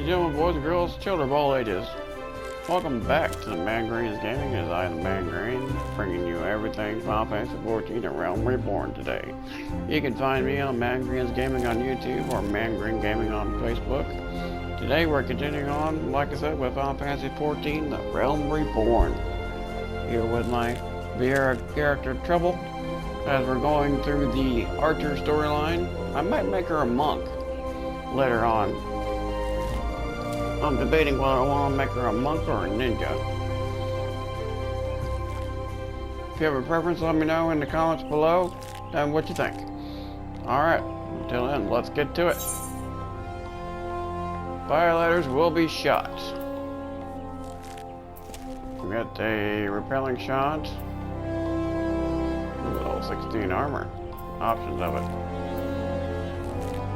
and gentlemen, boys and girls, children of all ages, welcome back to the Man Green's Gaming, as I am the Man Green, bringing you everything Final Fantasy XIV A Realm Reborn today. You can find me on Man Green's Gaming on YouTube or Man Green Gaming on Facebook. Today we're continuing on, like I said, with Final Fantasy XIV, The Realm Reborn. Here with my VR character Trouble, as we're going through the Archer storyline. I might make her a monk later on. I'm debating whether I want to make her a monk or a ninja. If you have a preference, let me know in the comments below and what you think. Alright, until then, let's get to it. Violators will be shot. We got a repelling shot. Level 16 armor. Options of it.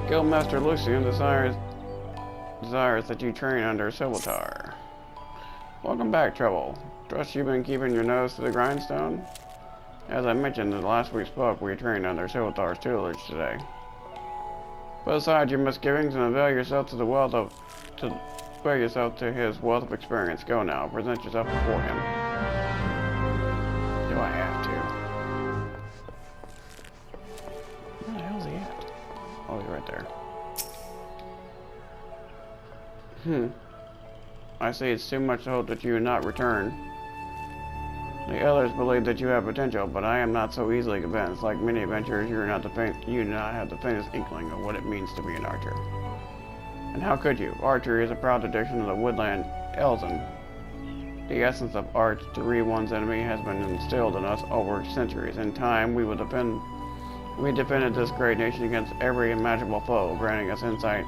Guildmaster Lucian desires that you train under Silvatar. Welcome back, Trouble. Trust you've been keeping your nose to the grindstone? As I mentioned in the last we spoke, we trained under Silvatar's tutelage today. Put aside your misgivings and avail yourself to his wealth of experience. Go now. Present yourself before him. Do I have to? Where the hell is he at? Oh, he's right there. I see it's too much to hope that you would not return. The others believe that you have potential, but I am not so easily convinced. Like many adventurers, you do not have the faintest inkling of what it means to be an archer. And how could you? Archery is a proud tradition of the woodland Elzen. The essence of art to read one's enemy has been instilled in us over centuries. In time, we defended this great nation against every imaginable foe, granting us insight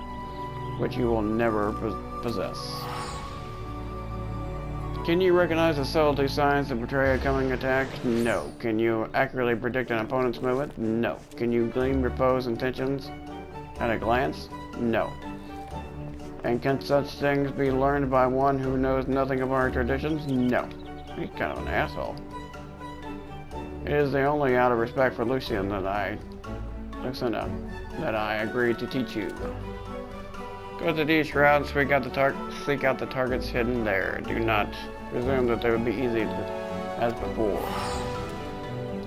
which you will never possess. Can you recognize the subtlety signs that betray a coming attack? No. Can you accurately predict an opponent's movement? No. Can you glean your foe's intentions at a glance? No. And can such things be learned by one who knows nothing of our traditions? No. He's kind of an asshole. It is the only out of respect for Lucian that I agreed to teach you. Go to these shrouds, seek out the targets hidden there. Do not presume that they would be easy as before.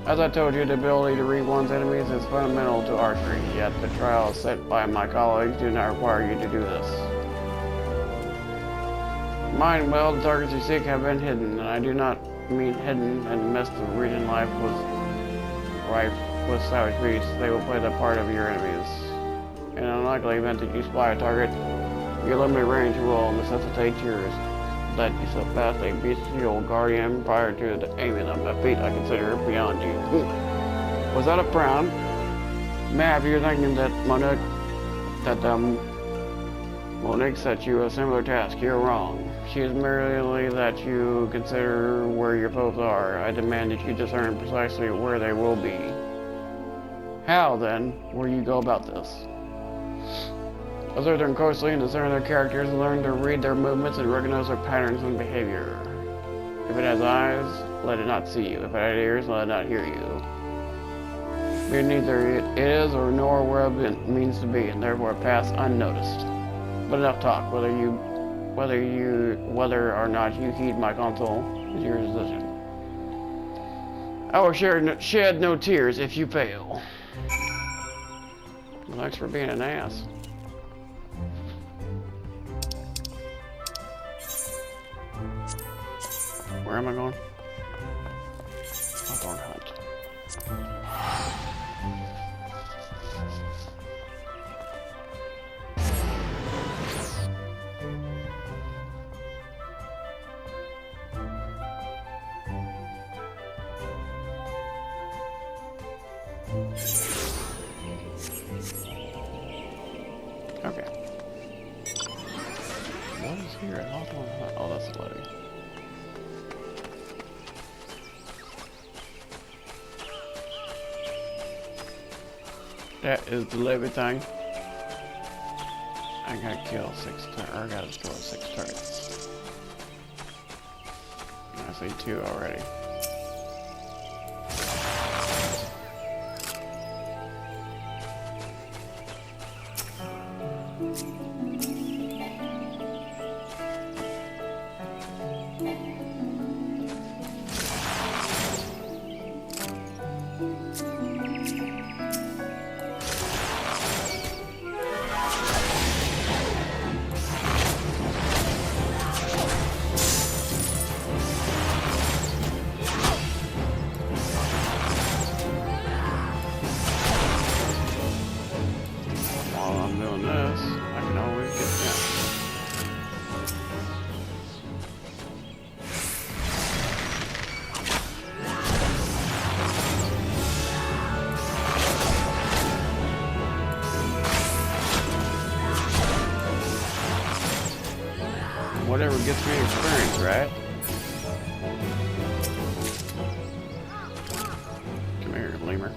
As I told you, the ability to read one's enemies is fundamental to archery, yet the trials set by my colleagues do not require you to do this. Mind well, the targets you seek have been hidden, and I do not mean hidden in the midst of region life was rife with savage beasts. They will play the part of your enemies. In an unlikely event that you spy a target, your limited range will necessitate yours. That you slip past a bestial guardian prior to aiming them, a feat I consider beyond you. Was that a frown? Mav, you're thinking that Monique set you a similar task. You're wrong. She is merely that you consider where your foes are. I demand that you discern precisely where they will be. How, then, will you go about this? Observe them closely and discern their characters, and learn to read their movements and recognize their patterns and behavior. If it has eyes, let it not see you. If it has ears, let it not hear you. It neither is or nor where it means to be, and therefore pass unnoticed. But enough talk. Whether or not you heed my counsel is your decision. I will shed no tears if you fail. Well, thanks for being an ass. Where am I going? Hawthorne Hunt. Okay. What is here at Hawthorne Hunt? Oh, that's the lady. That is the levy thing. I gotta kill 6 targets. I gotta destroy 6 targets. I see 2 already. Whatever gets me experience, right? Come here, lemur.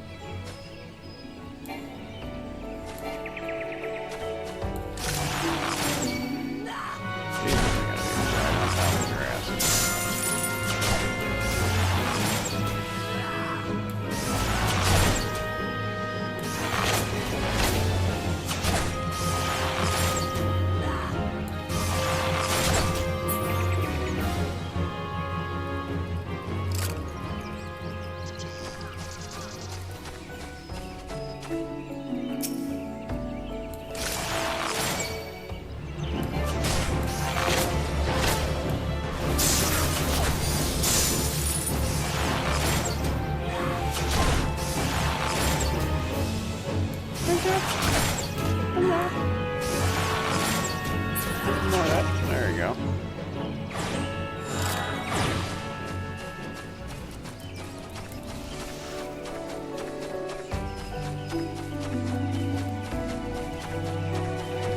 There you go.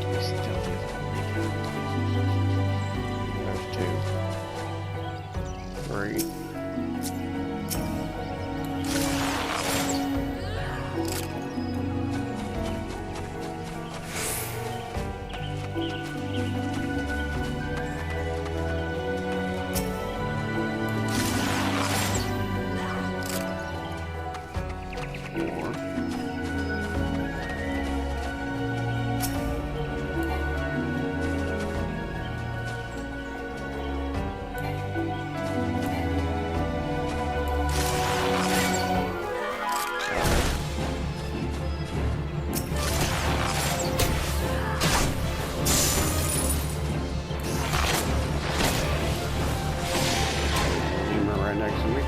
There's 2, 3. Next week.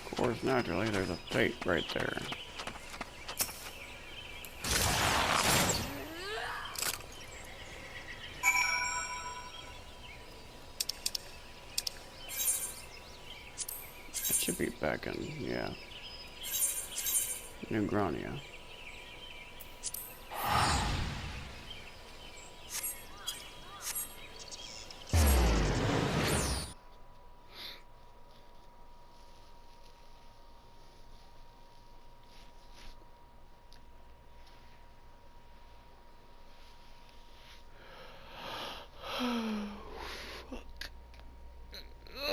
Of course, naturally, there's a fate right there. Should be back in, yeah. New Grania.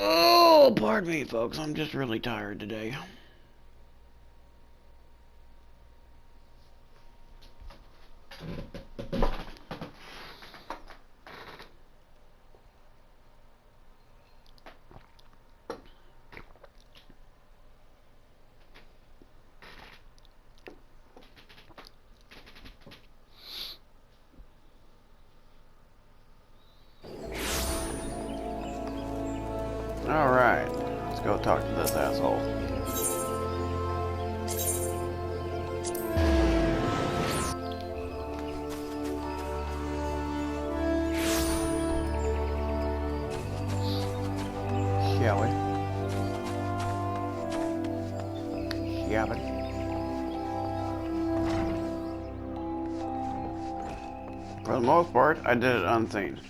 Oh, pardon me, folks. I'm just really tired today. Alright, let's go talk to this asshole. Shall we? Yabbit. For the most part, I did it unseen.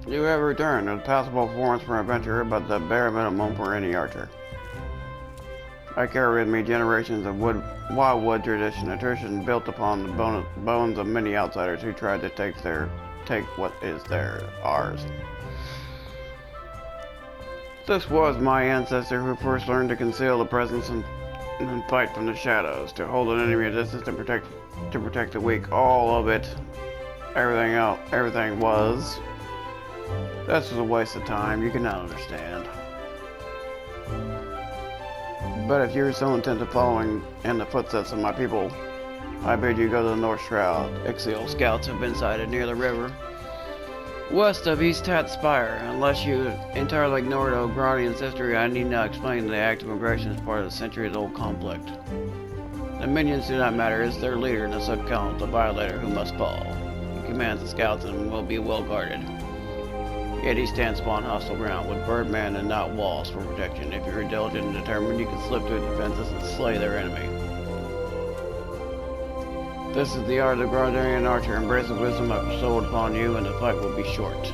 You have returned, a passable performance for an adventurer, but the bare minimum for any archer. I carry with me generations of wildwood tradition, a tradition built upon the bones of many outsiders who tried to take what is ours. This was my ancestor who first learned to conceal the presence and fight from the shadows, to hold an enemy at distance, to protect the weak. All of it, everything was. This was a waste of time, you cannot understand. But if you're so intent of following in the footsteps of my people, I bid you go to the North Shroud. Ixial scouts have been sighted near the river, west of East Hat Spire. Unless you entirely ignored O'Granian's history, I need not explain the act of migration as part of the centuries-old conflict. The minions do not matter. It's their leader and the sub-count, the violator, who must fall. He commands the scouts and will be well guarded. Yet he stands upon hostile ground with Birdman and not walls for protection. If you're diligent and determined, you can slip through the defenses and slay their enemy. This is the art of the Guardian Archer. Embrace the wisdom I've bestowed upon you, and the fight will be short.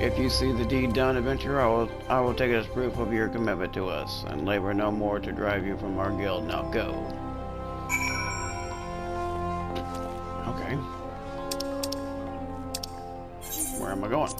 If you see the deed done, adventurer, I will take it as proof of your commitment to us, and labor no more to drive you from our guild. Now go. Okay. Where am I going?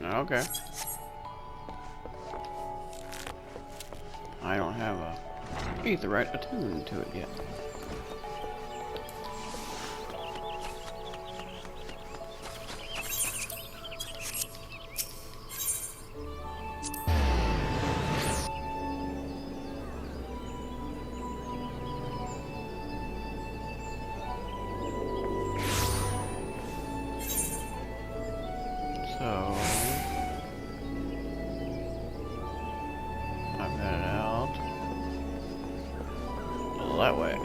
Okay. I don't have a aetherite attuned to it yet. So I've got it out that way.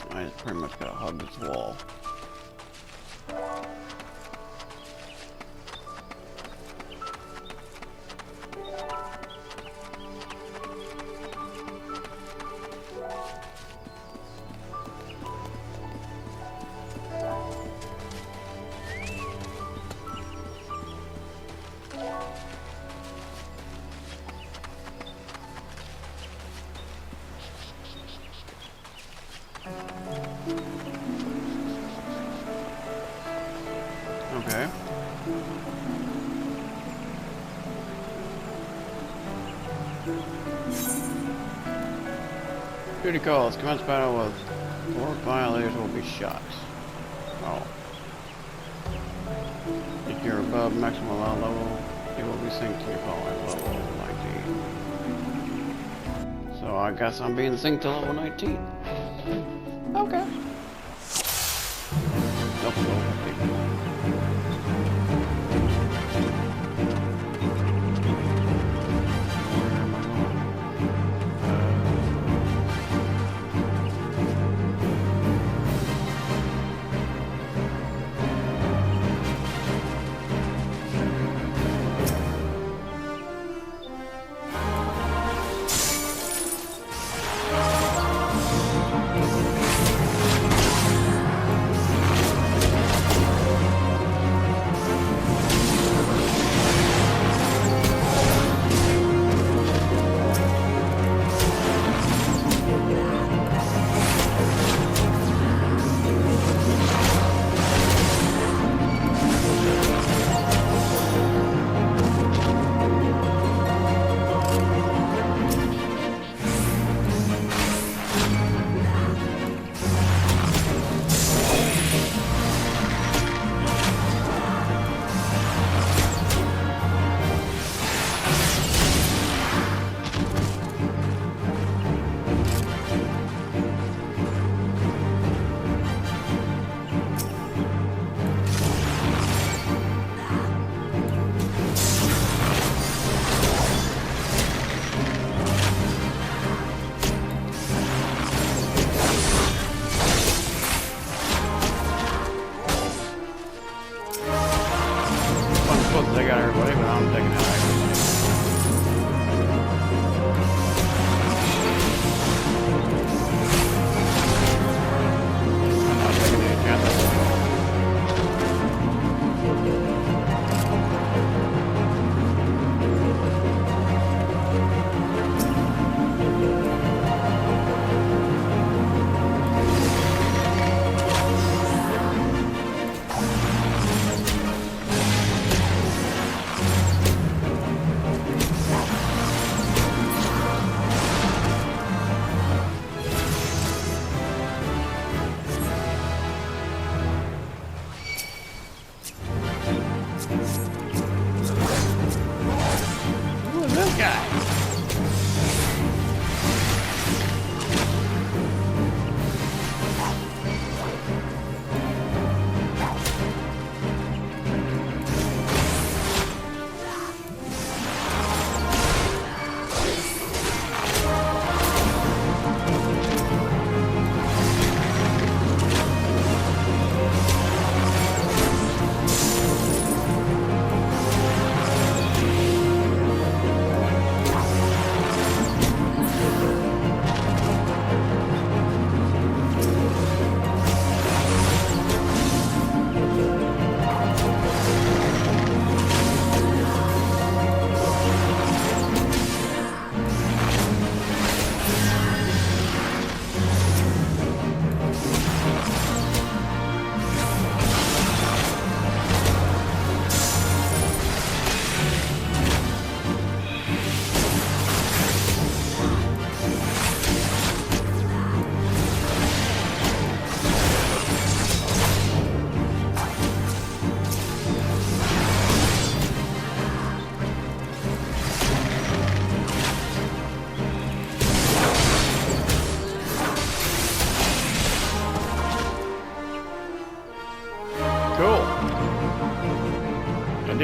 I just pretty much gotta hug this wall. Okay. Duty calls. Commence battle with 4 violators will be shot. Oh. If you're above maximum allowed level, it will be synced to your following level 19. So I guess I'm being synced to level 19. Okay.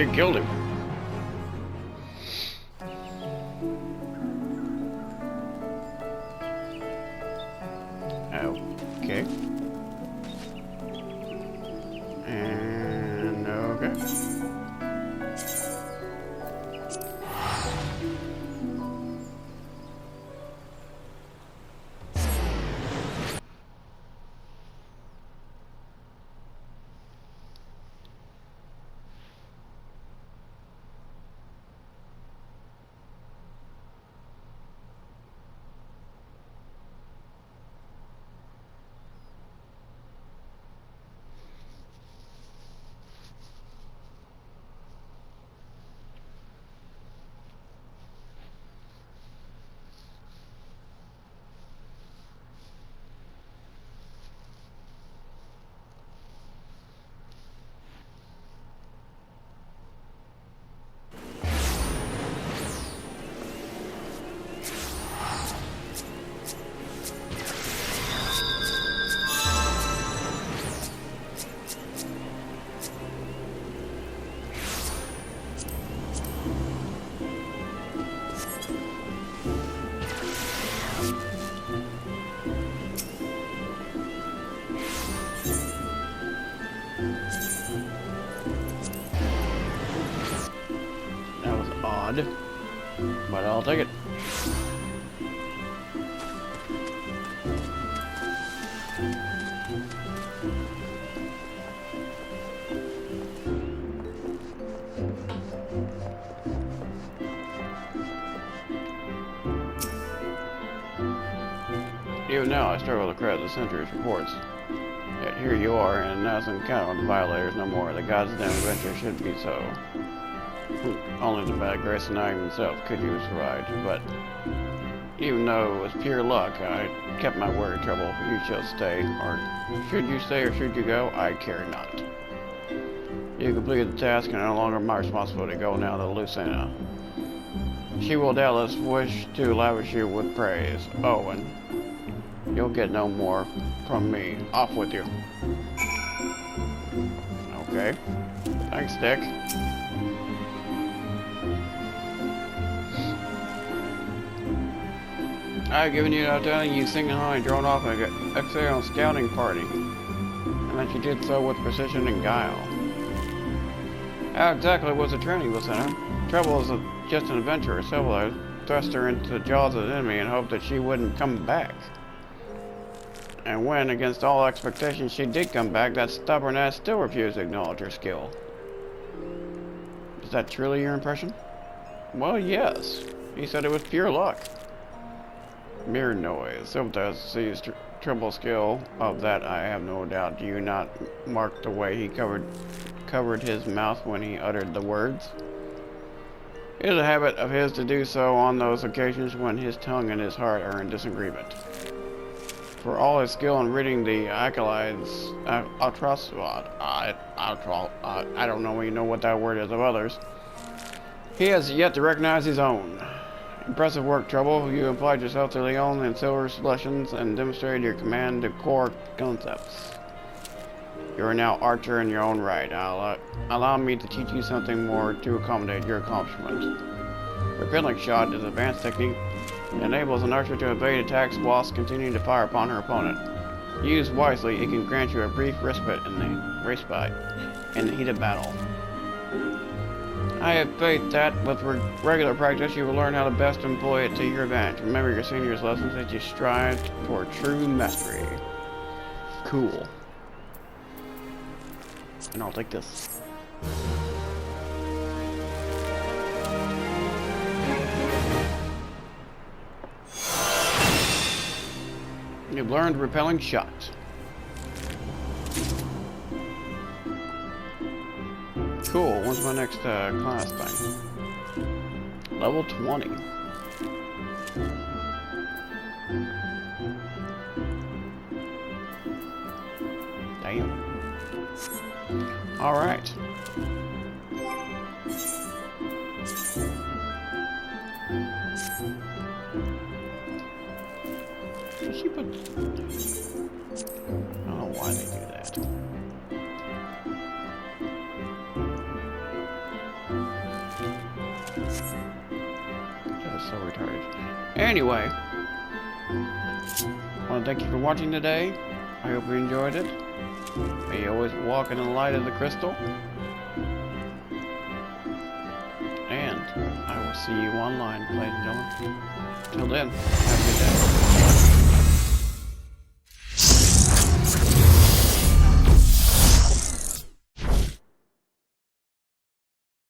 already killed him. Okay. And okay. That was odd, but I'll take it. Even now, I struggle to credit the Sentry's reports. Yet here you are, and now some count on the violators no more. The goddamn adventure should be so. Only the bad grace and I himself could you survive, but even though it was pure luck, I kept my word, Trouble. You shall stay, or should you stay or should you go, I care not. You completed the task and no longer my responsibility. Go now to Lucina. She will doubtless wish to lavish you with praise. Oh, and you'll get no more from me. Off with you. Okay. Thanks, Dick. I've given you that telling you single-handedly drawn off an external scouting party, and that you did so with precision and guile. How exactly was the training, Lieutenant? Trouble is just an adventurer. Sylvia thrust her into the jaws of the enemy and hoped that she wouldn't come back. And when, against all expectations, she did come back, that stubborn ass still refused to acknowledge her skill. Is that truly your impression? Well, yes. He said it was pure luck. Mere noise. Sylvia sees Trouble's skill. Of that I have no doubt. Do you not mark the way he covered his mouth when he uttered the words? It is a habit of his to do so on those occasions when his tongue and his heart are in disagreement. For all his skill in reading the acolytes, I don't know even know what that word is of others. He has yet to recognize his own. Impressive work, Trouble. You applied yourself to Leon and Silver's lessons and demonstrated your command of core concepts. You are now archer in your own right. Allow me to teach you something more to accommodate your accomplishment. Repelling shot is an advanced technique. It enables an archer to evade attacks whilst continuing to fire upon her opponent. Used wisely, it can grant you a brief respite in the heat of battle. I have faith that, with regular practice, you will learn how to best employ it to your advantage. Remember your senior's lessons as you strive for true mastery. Cool. And I'll take this. You've learned repelling shot. Cool. When's my next class thing? Level 20. Damn. All right. She put... I don't know why they do that. so retarded. Anyway, I want to thank you for watching today. I hope you enjoyed it. May you always walk in the light of the crystal. And I will see you online, ladies and gentlemen. Till then, have a good day.